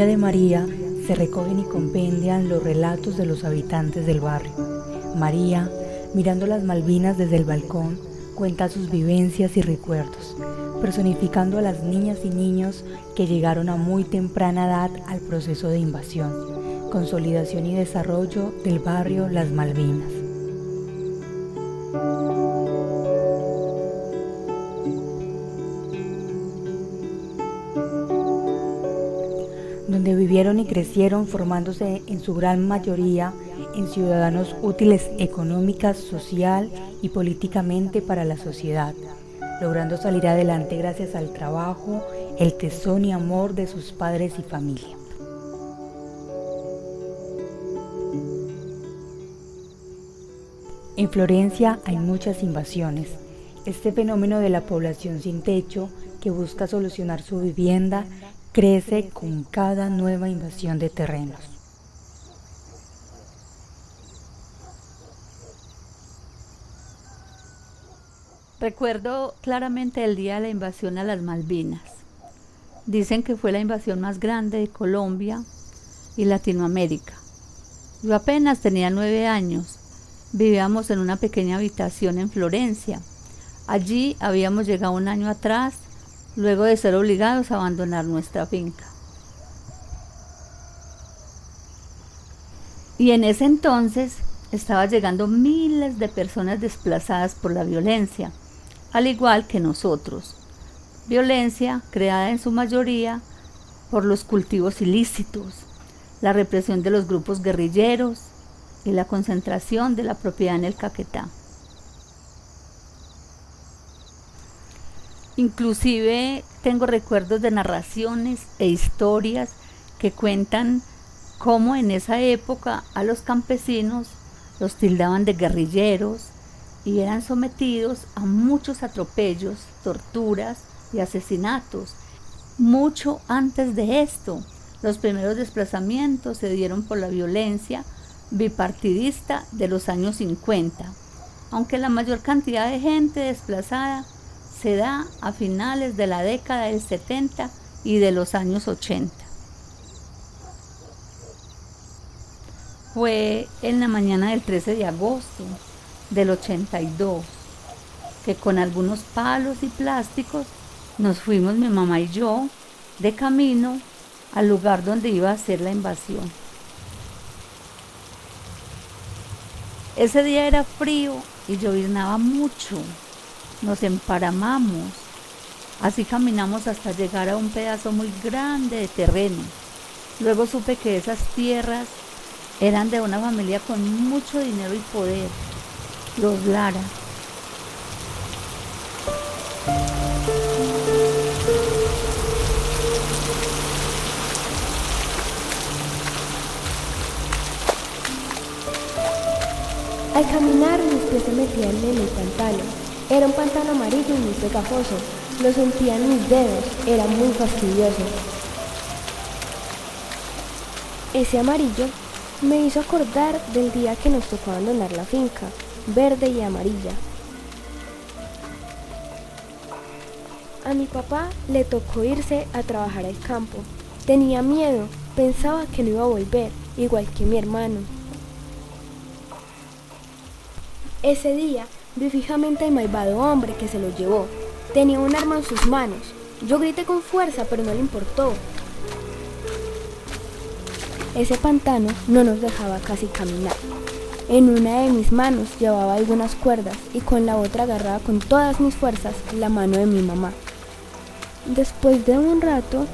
memoria de María se recogen y compendian los relatos de los habitantes del barrio. María, mirando las Malvinas desde el balcón, cuenta sus vivencias y recuerdos, personificando a las niñas y niños que llegaron a muy temprana edad al proceso de invasión, consolidación y desarrollo del barrio Las Malvinas. Donde vivieron y crecieron, formándose en su gran mayoría en ciudadanos útiles económica, social y políticamente para la sociedad, logrando salir adelante gracias al trabajo, el tesón y amor de sus padres y familia. En Florencia hay muchas invasiones. Este fenómeno de la población sin techo que busca solucionar su vivienda crece con cada nueva invasión de terrenos. Recuerdo claramente el día de la invasión a las Malvinas. Dicen que fue la invasión más grande de Colombia y Latinoamérica. Yo apenas tenía 9 años. Vivíamos en una pequeña habitación en Florencia. Allí habíamos llegado un año atrás, luego de ser obligados a abandonar nuestra finca. Y en ese entonces estaban llegando miles de personas desplazadas por la violencia, al igual que nosotros. Violencia creada en su mayoría por los cultivos ilícitos, la represión de los grupos guerrilleros y la concentración de la propiedad en el Caquetá. Inclusive tengo recuerdos de narraciones e historias que cuentan cómo en esa época a los campesinos los tildaban de guerrilleros y eran sometidos a muchos atropellos, torturas y asesinatos. Mucho antes de esto, los primeros desplazamientos se dieron por la violencia bipartidista de los años 50, aunque la mayor cantidad de gente desplazada se da a finales de la década del 70 y de los años 80. Fue en la mañana del 13 de agosto del 82 que con algunos palos y plásticos nos fuimos mi mamá y yo de camino al lugar donde iba a ser la invasión. Ese día era frío y lloviznaba mucho. Nos emparamamos, así caminamos hasta llegar a un pedazo muy grande de terreno. Luego supe que esas tierras eran de una familia con mucho dinero y poder, los Lara. Al caminar mis pies se metían en el pantano. Era un pantano amarillo y muy pegajoso. Lo sentía en mis dedos, era muy fastidioso. Ese amarillo me hizo acordar del día que nos tocó abandonar la finca, verde y amarilla. A mi papá le tocó irse a trabajar al campo. Tenía miedo, pensaba que no iba a volver, igual que mi hermano. Ese día vi fijamente al malvado hombre que se lo llevó. Tenía un arma en sus manos. Yo grité con fuerza, pero no le importó. Ese pantano no nos dejaba casi caminar. En una de mis manos llevaba algunas cuerdas y con la otra agarraba con todas mis fuerzas la mano de mi mamá. Después de un rato,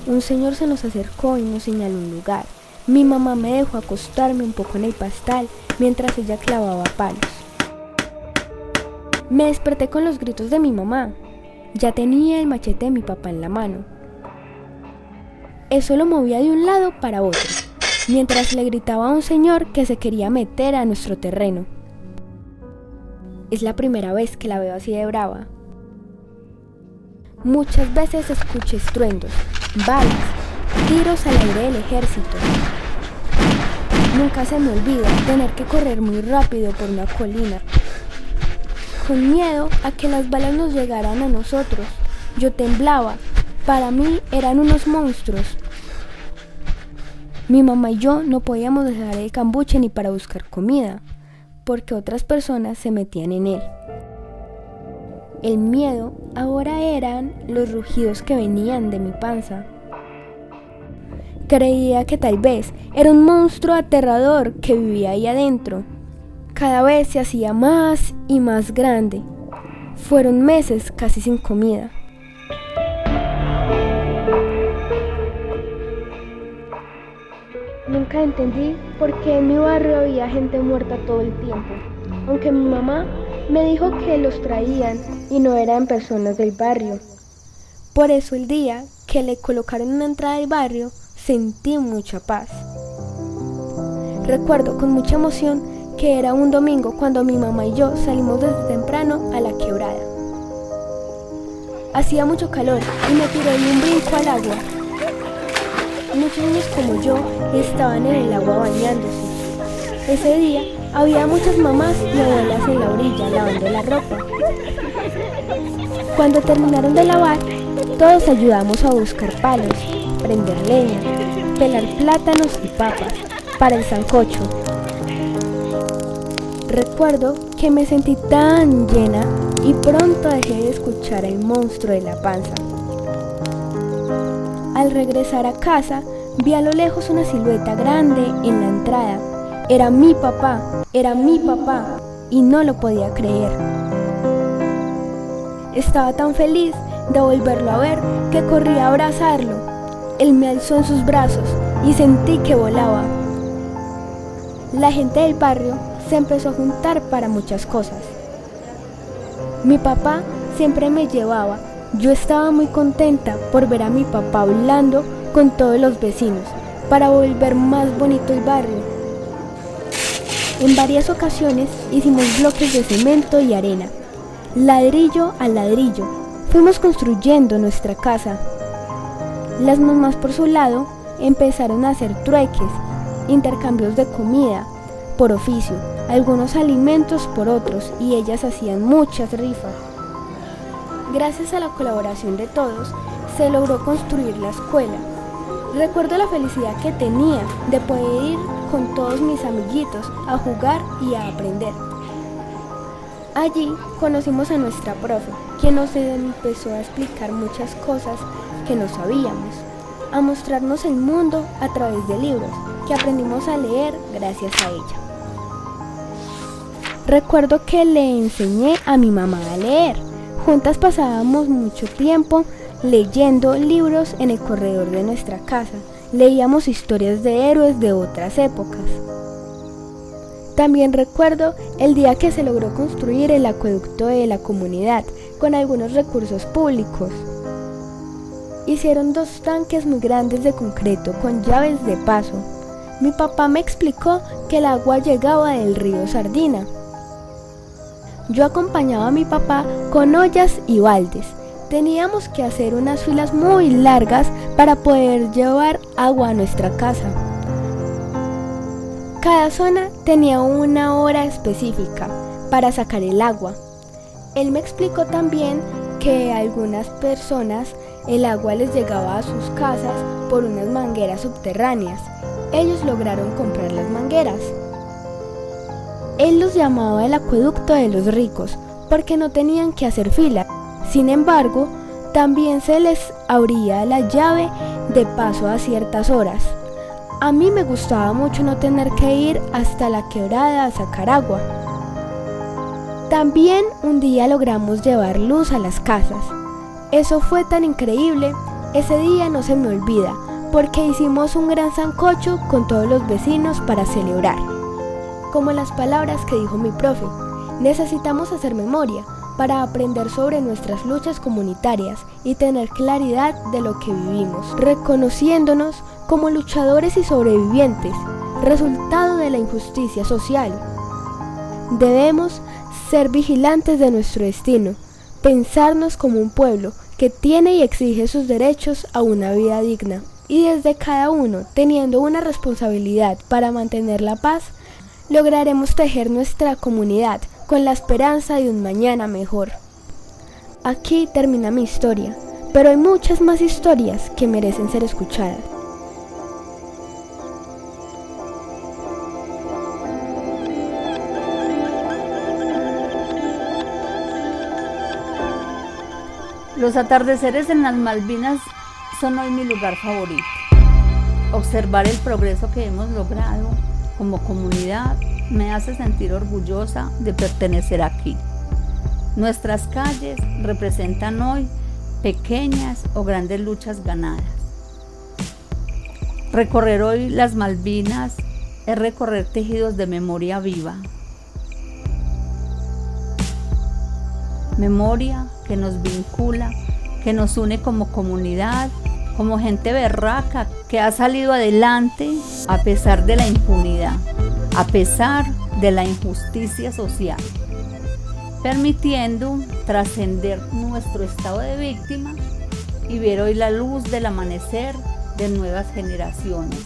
un señor se nos acercó y nos señaló un lugar. Mi mamá me dejó acostarme un poco en el pastal mientras ella clavaba palos. Me desperté con los gritos de mi mamá. Ya tenía el machete de mi papá en la mano. Eso lo movía de un lado para otro, mientras le gritaba a un señor que se quería meter a nuestro terreno. Es la primera vez que la veo así de brava. Muchas veces escuché estruendos, balas, tiros al aire del ejército. Nunca se me olvida tener que correr muy rápido por una colina, con miedo a que las balas nos llegaran a nosotros. Yo temblaba, para mí eran unos monstruos. Mi mamá y yo no podíamos dejar el cambuche ni para buscar comida, porque otras personas se metían en él. El miedo ahora eran los rugidos que venían de mi panza. Creía que tal vez era un monstruo aterrador que vivía ahí adentro. Cada vez se hacía más y más grande. Fueron meses casi sin comida. Nunca entendí por qué en mi barrio había gente muerta todo el tiempo, aunque mi mamá me dijo que los traían y no eran personas del barrio. Por eso el día que le colocaron una entrada del barrio, sentí mucha paz. Recuerdo con mucha emoción que era un domingo cuando mi mamá y yo salimos desde temprano a la quebrada. Hacía mucho calor y me tiré de un brinco al agua. Muchos niños como yo estaban en el agua bañándose. Ese día había muchas mamás y abuelas en la orilla lavando la ropa. Cuando terminaron de lavar, todos ayudamos a buscar palos, prender leña, pelar plátanos y papas para el sancocho. Recuerdo que me sentí tan llena y pronto dejé de escuchar al monstruo de la panza. Al regresar a casa, vi a lo lejos una silueta grande en la entrada. Era mi papá, y no lo podía creer. Estaba tan feliz de volverlo a ver que corrí a abrazarlo. Él me alzó en sus brazos y sentí que volaba. La gente del barrio se empezó a juntar para muchas cosas. Mi papá siempre me llevaba. Yo estaba muy contenta por ver a mi papá hablando con todos los vecinos para volver más bonito el barrio. En varias ocasiones hicimos bloques de cemento y arena, ladrillo a ladrillo. Fuimos construyendo nuestra casa. Las mamás por su lado empezaron a hacer trueques, intercambios de comida por oficio, algunos alimentos por otros, y ellas hacían muchas rifas. Gracias a la colaboración de todos, se logró construir la escuela. Recuerdo la felicidad que tenía de poder ir con todos mis amiguitos a jugar y a aprender. Allí conocimos a nuestra profe, quien nos empezó a explicar muchas cosas que no sabíamos, a mostrarnos el mundo a través de libros que aprendimos a leer gracias a ella. Recuerdo que le enseñé a mi mamá a leer. Juntas pasábamos mucho tiempo leyendo libros en el corredor de nuestra casa. Leíamos historias de héroes de otras épocas. También recuerdo el día que se logró construir el acueducto de la comunidad con algunos recursos públicos. Hicieron 2 tanques muy grandes de concreto con llaves de paso. Mi papá me explicó que el agua llegaba del río Sardina. Yo acompañaba a mi papá con ollas y baldes. Teníamos que hacer unas filas muy largas para poder llevar agua a nuestra casa. Cada zona tenía una hora específica para sacar el agua. Él me explicó también que a algunas personas el agua les llegaba a sus casas por unas mangueras subterráneas. Ellos lograron comprar las mangueras. Él los llamaba el acueducto de los ricos porque no tenían que hacer fila. Sin embargo, también se les abría la llave de paso a ciertas horas. A mí me gustaba mucho no tener que ir hasta la quebrada a sacar agua. También un día logramos llevar luz a las casas. Eso fue tan increíble, ese día no se me olvida, porque hicimos un gran sancocho con todos los vecinos para celebrar. Como las palabras que dijo mi profe, necesitamos hacer memoria para aprender sobre nuestras luchas comunitarias y tener claridad de lo que vivimos, reconociéndonos como luchadores y sobrevivientes, resultado de la injusticia social. Debemos ser vigilantes de nuestro destino, pensarnos como un pueblo que tiene y exige sus derechos a una vida digna, y desde cada uno, teniendo una responsabilidad para mantener la paz, lograremos tejer nuestra comunidad con la esperanza de un mañana mejor. Aquí termina mi historia, pero hay muchas más historias que merecen ser escuchadas. Los atardeceres en las Malvinas son hoy mi lugar favorito. Observar el progreso que hemos logrado como comunidad me hace sentir orgullosa de pertenecer aquí. Nuestras calles representan hoy pequeñas o grandes luchas ganadas. Recorrer hoy las Malvinas es recorrer tejidos de memoria viva. Memoria que nos vincula, que nos une como comunidad, como gente berraca que ha salido adelante a pesar de la impunidad, a pesar de la injusticia social, permitiendo trascender nuestro estado de víctima y ver hoy la luz del amanecer de nuevas generaciones,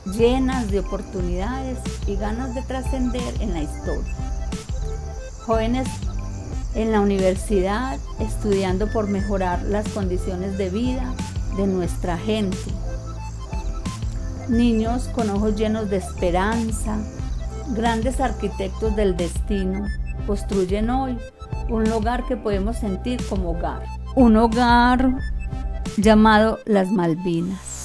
llenas de oportunidades y ganas de trascender en la historia. Jóvenes en la universidad estudiando por mejorar las condiciones de vida de nuestra gente. Niños con ojos llenos de esperanza, grandes arquitectos del destino, construyen hoy un lugar que podemos sentir como hogar. Un hogar llamado Las Malvinas.